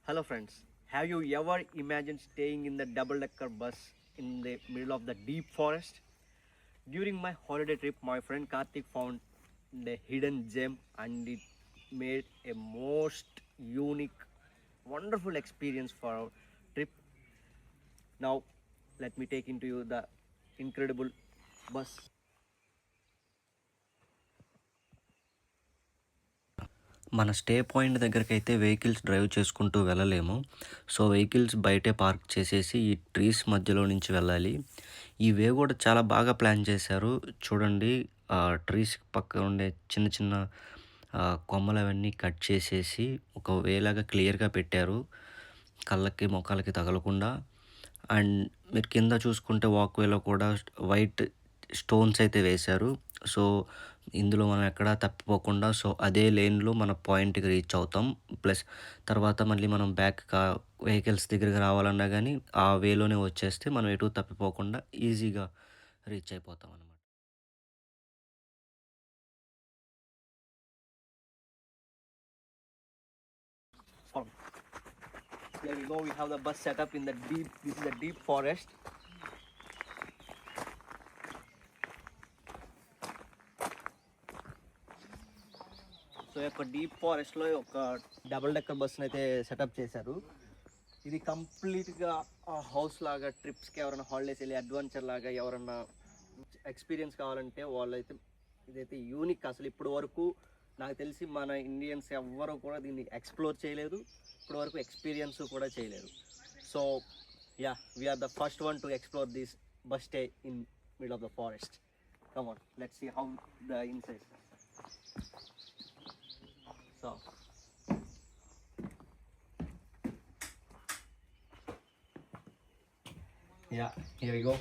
Hello friends, have you ever imagined staying in the double-decker bus in the middle of the deep forest? During my holiday trip, my friend Karthik found a hidden gem and it made a most unique, wonderful experience for our trip. Now, let me take into you the incredible bus. మన stay point దగ్గరకైతే vehicles drive చేసుకుంటూ వెళ్ళలేము. So, vehicles బయటే park చేసేసి ఈ trees మధ్యలో నుంచి వెళ్ళాలి. ఈ వే గూడా చాలా బాగా ప్లాన్ చేశారు. చూడండి ట్రీస్ పక్కన ఉండే చిన్న చిన్న కొమ్మలవన్నీ కట్ చేసేసి ఒక వేలాగా క్లియర్‌గా పెట్టారు. కళ్ళకి, మొఖాలకి తగలకుండా. అండ్ మీరు కింద చూసుకుంటే వాక్‌వేలో కూడా వైట్ స్టోన్స్ అయితే వేశారు. సో, ఇందులో మనం ఎక్కడా తప్పిపోకుండా అదే లేన్‌లో మన పాయింట్‌కి రీచ్ అవుతాం. ప్లస్ తర్వాత మళ్ళీ మనం వెహికల్స్ దగ్గరికి రావాలన్నా గానీ ఆ వేలోనే వచ్చేస్తే మనం ఎటు తప్పిపోకుండా ఈజీగా reach అయిపోతామనమాట. Here we go, we have the bus set up in the deep, this is the deep forest. So యొక్క డీప్ ఫారెస్ట్లో ఒక డబుల్ డెక్కర్ బస్సును అయితే సెటప్ చేశారు. ఇది కంప్లీట్గా హౌస్ లాగా ట్రిప్స్కి ఎవరైనా హాలిడేస్ వెళ్ళి అడ్వెంచర్ లాగా ఎవరన్నా ఎక్స్పీరియన్స్ కావాలంటే వాళ్ళైతే ఇదైతే యూనిక్. అసలు ఇప్పుడు వరకు నాకు తెలిసి మన ఇండియన్స్ ఎవ్వరూ కూడా దీన్ని ఎక్స్ప్లోర్ చేయలేదు, ఇప్పుడు వరకు ఎక్స్పీరియన్స్ కూడా చేయలేదు. So yeah, we're the first one to explore this bus stay in mid of the forest. Come on, let's see how the inside. So yeah, here we go.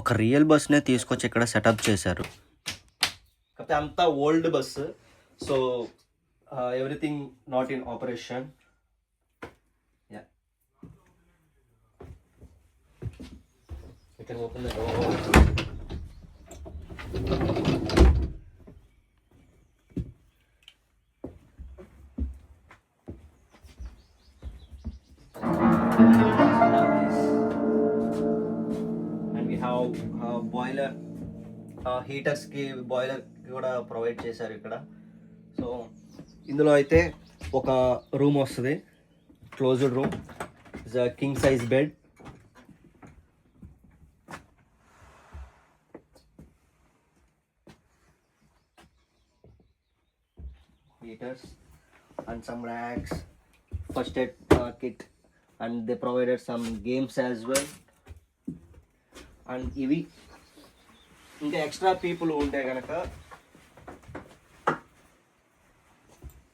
ఒక real బస్‌నే తీసుకొచ్చి ఇక్కడ setup చేశారు. కాకపోతే అంతా old bus, so everything not in operation. Yeah, you can open the door. And we have boiler, హీటర్స్కి boiler కూడా provide చేశారు ఇక్కడ. సో ఇందులో అయితే ఒక రూమ్ వస్తుంది, closed room, is a king size bed. Heaters and some racks, first aid kit, and they provided some games as well. And ఇవి ఇంకా ఎక్స్ట్రా పీపుల్ ఉంటే కనుక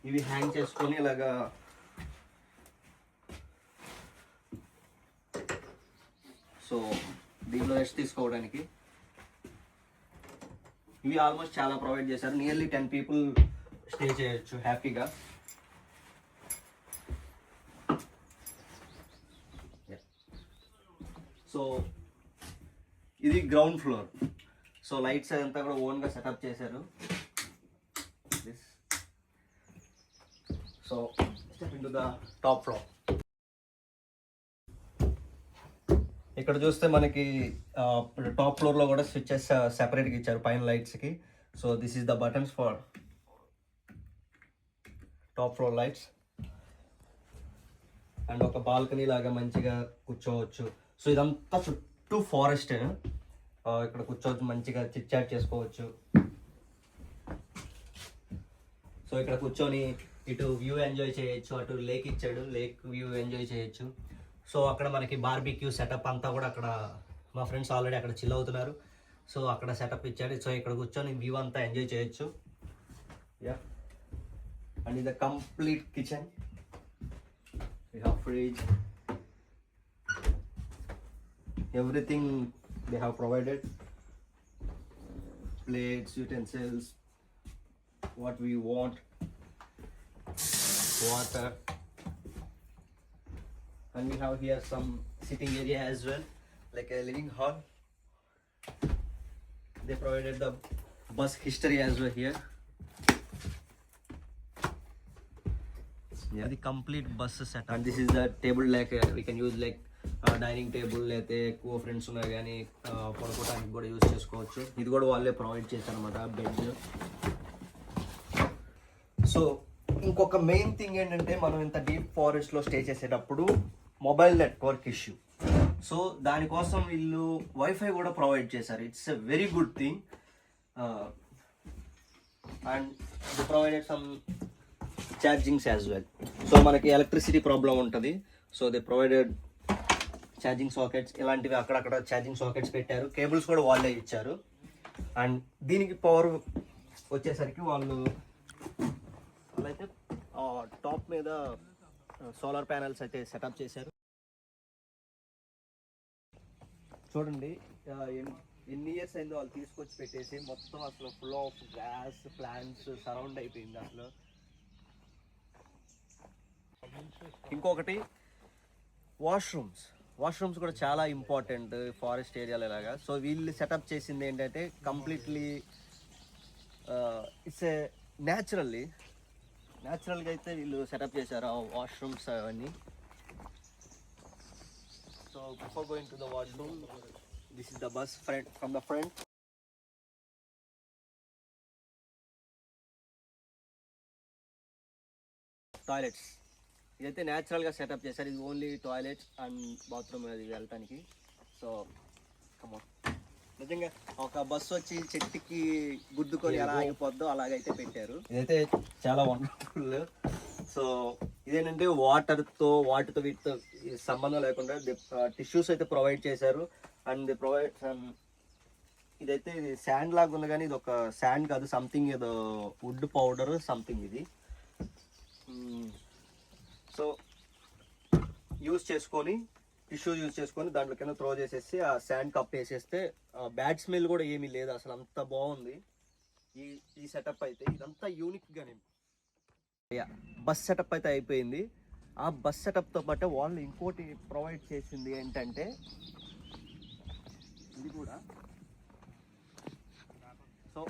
ఇవి హ్యాంగ్ చేసుకొని ఇలాగా సో దీంట్లో రెస్ట్ తీసుకోవడానికి ఇవి ఆల్మోస్ట్ చాలా ప్రొవైడ్ చేశారు. నియర్లీ 10 పీపుల్ స్టే చేయొచ్చు హ్యాపీగా. సో ఇది గ్రౌండ్ ఫ్లోర్. సో లైట్స్ అదంతా కూడా ఓన్గా సెటప్ చేశారు. So step in to the top floor. ఇక్కడ చూస్తే మనకి టాప్ ఫ్లోర్లో కూడా స్విచ్చెస్ సెపరేట్గా ఇచ్చారు పైన లైట్స్కి. So this is the buttons for top floor lights. And ఒక బాల్కనీ లాగా మంచిగా కూర్చోవచ్చు. సో ఇదంతా చుట్టూ ఫారెస్ట్, ఇక్కడ కూర్చోవచ్చు, మంచిగా చిట్ చాట్ చేసుకోవచ్చు. సో ఇక్కడ కూర్చొని ఇటు వ్యూ ఎంజాయ్ చేయొచ్చు, అటు లేక్ ఇచ్చాడు, లేక్ వ్యూ ఎంజాయ్ చేయొచ్చు. సో అక్కడ మనకి బార్బిక్యూ సెటప్ అంతా కూడా అక్కడ మా ఫ్రెండ్స్ ఆల్రెడీ అక్కడ చిల్ అవుతున్నారు. సో అక్కడ సెటప్ ఇచ్చాడు. సో ఇక్కడ కూర్చొని వ్యూ అంతా ఎంజాయ్ చేయొచ్చు. యా, అండ్ ఇది complete kitchen. We have fridge, everything they have provided, plates, utensils, what we want, water, and we have here some sitting area as well, like a living hall. They provided the bus history as well here. Yeah. The complete bus setup. And this is the table, like we can use like dining table అయితే ఎక్కువ friends ఉన్నాయి కానీ పడుకోవడానికి కూడా use చేసుకోవచ్చు. ఇది కూడా వాళ్ళే ప్రొవైడ్ చేశారనమాట బెడ్. సో ఇంకొక మెయిన్ థింగ్ ఏంటంటే మనం ఇంత డీప్ ఫారెస్ట్లో స్టే చేసేటప్పుడు మొబైల్ నెట్వర్క్ ఇష్యూ. సో దానికోసం వీళ్ళు వైఫై కూడా ప్రొవైడ్ చేశారు. It's a very good thing. And the provided some chargings as well. So మనకి ఎలక్ట్రిసిటీ ప్రాబ్లం ఉంటుంది. So they provided charging sockets, ఇలాంటివి అక్కడక్కడ ఛార్జింగ్ సాకెట్స్ పెట్టారు. కేబుల్స్ కూడా వాళ్ళే ఇచ్చారు. అండ్ దీనికి పవర్ వచ్చేసరికి వాళ్ళైతే టాప్ మీద సోలార్ ప్యానెల్స్ అయితే సెటప్ చేశారు. చూడండి ఎన్ని ఇయర్స్ అయిందో వాళ్ళు తీసుకొచ్చి పెట్టేసి మొత్తం అసలు full of grass plants surround అయిపోయింది అసలు. ఇంకొకటి వాష్రూమ్స్ కూడా చాలా ఇంపార్టెంట్ ఫారెస్ట్ ఏరియాలో లాగా. సో వీళ్ళు సెటప్ చేసింది ఏంటంటే కంప్లీట్లీ ఇట్స్ ఏ న్యాచురల్గా అయితే వీళ్ళు సెటప్ చేశారు ఆ వాష్రూమ్స్ అవన్నీ. So before going to the washroom, this is the bus from the front. Toilets ఇదైతే న్యాచురల్గా సెటప్ చేశారు. ఇది ఓన్లీ టాయిలెట్ అండ్ బాత్రూమ్ అది వెళ్ళటానికి. సో కమోన్, నిజంగా ఒక బస్సు వచ్చి చెట్టుకి గుద్దుకొని ఎలా ఆగిపోద్దో అలాగైతే పెట్టారు. ఇదైతే చాలా వండర్ఫుల్. సో ఇదేంటంటే వాటితో వీటితో సంబంధం లేకుండా టిష్యూస్ అయితే ప్రొవైడ్ చేశారు. అండ్ ది ప్రొవైడ్ ఇదైతే ఇది శాండ్ లాగా ఉంది కానీ ఇది ఒక శాండ్ కాదు, సంథింగ్ ఏదో వుడ్ పౌడర్ సంథింగ్ ఇది. సో టిష్యూ యూజ్ చేసుకొని దాంట్లో కింద త్రో చేసేసి ఆ శాండ్ కప్ వేసేస్తే బ్యాడ్ స్మెల్ కూడా ఏమీ లేదు. అసలు అంత బాగుంది ఈ సెటప్ అయితే. ఇదంతా యూనిక్గానే బస్ సెటప్ అయితే అయిపోయింది. ఆ బస్ సెటప్తో పాటు వాళ్ళు ఇంకోటి ప్రొవైడ్ చేసింది ఏంటంటే ఇది కూడా. So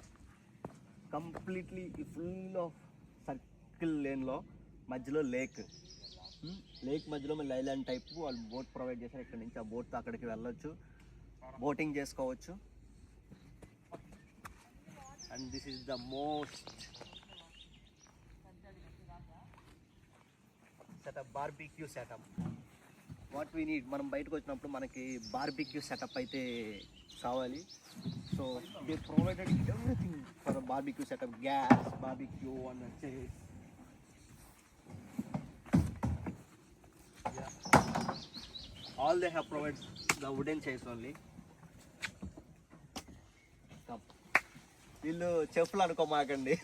completely full of circle లేన్లో మధ్యలో లేక్ మధ్యలో మళ్ళీ ఐలాండ్ టైప్ వాళ్ళు బోట్ ప్రొవైడ్ చేశారు. ఇక్కడ నుంచి ఆ బోట్తో అక్కడికి వెళ్ళొచ్చు, బోటింగ్ చేసుకోవచ్చు. And this is the most setup, barbecue setup. What we need, మనం బయటకు వచ్చినప్పుడు మనకి బార్బిక్యూ సెటప్ అయితే కావాలి. So they provided everything for the barbecue setup, gas, barbecue and chairs. All they have provided the wooden chairs only. వీళ్ళు చెప్పులు అనుకోమాకండి,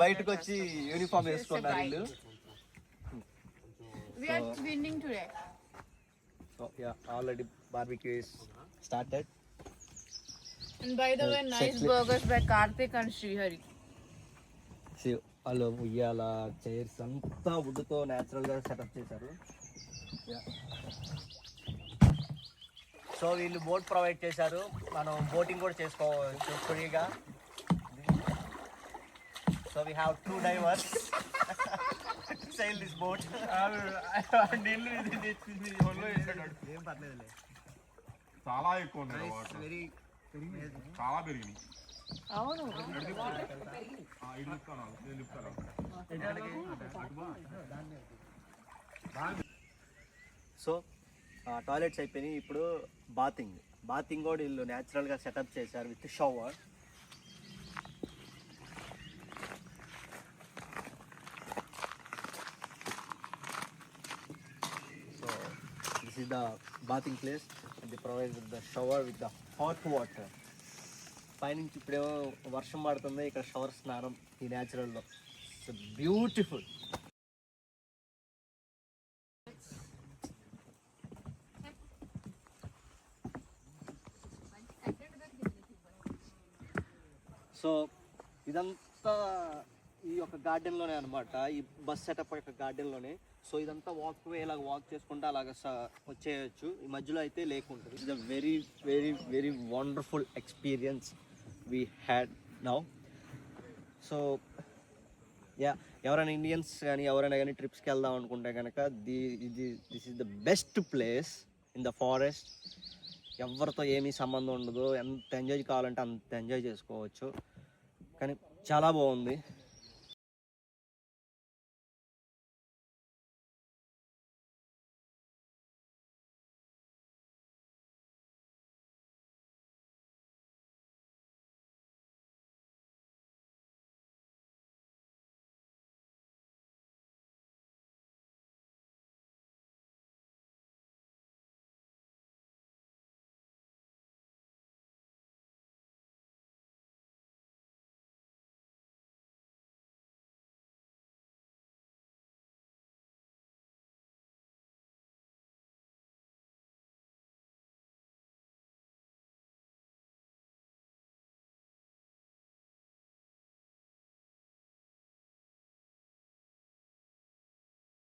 బయటకు వచ్చి యూనిఫామ్ వేసుకున్నారు వీళ్ళు. So yeah, already barbecue is started. And by the way, nice burgers by Karthik and Srihari. See, వాళ్ళు ఉయ్యాల chairs అంతా వుడ్తో న్యాచురల్గా సెటప్ చేశారు. సో వీళ్ళు బోట్ ప్రొవైడ్ చేశారు, మనం బోటింగ్ కూడా చేసుకోవచ్చు ఫ్రీగా. So we have 2 divers to sail this boat. ఏం పర్లేదులే, చాలా ఎక్కువ ఉన్నాయి, వెరీ చాలా పెరిగినాయి. అవును, సో టాయిలెట్స్ అయిపోయినాయి. ఇప్పుడు బాతింగ్ కూడా వీళ్ళు న్యాచురల్గా సెటప్ చేశారు with shower. So this is the bathing place. The provide with the shower with the hot water. పైనుంచి ఇప్పుడేమో వర్షం పడుతుంది, ఇక్కడ షవర్ స్నానం ఈ న్యాచురల్లో. It's beautiful. సో ఇదంతా ఈ యొక్క గార్డెన్లోనే అనమాట, ఈ బస్ సెటప్ యొక్క గార్డెన్లోనే. సో ఇదంతా వాక్ వే ఇలాగ వాక్ చేసుకుంటే అలాగ వచ్చేయచ్చు. ఈ మధ్యలో అయితే లేక్ ఉంటుంది. It's a very very very wonderful experience we had now. So yeah, ఎవరైనా ఇండియన్స్ కానీ ఎవరైనా కానీ ట్రిప్స్కి వెళ్దాం అనుకుంటే కనుక this is the best place in the forest. ఎవరితో ఏమీ సంబంధం ఉండదు, ఎంత ఎంజాయ్ కావాలంటే అంత ఎంజాయ్ చేసుకోవచ్చు. కానీ చాలా బాగుంది.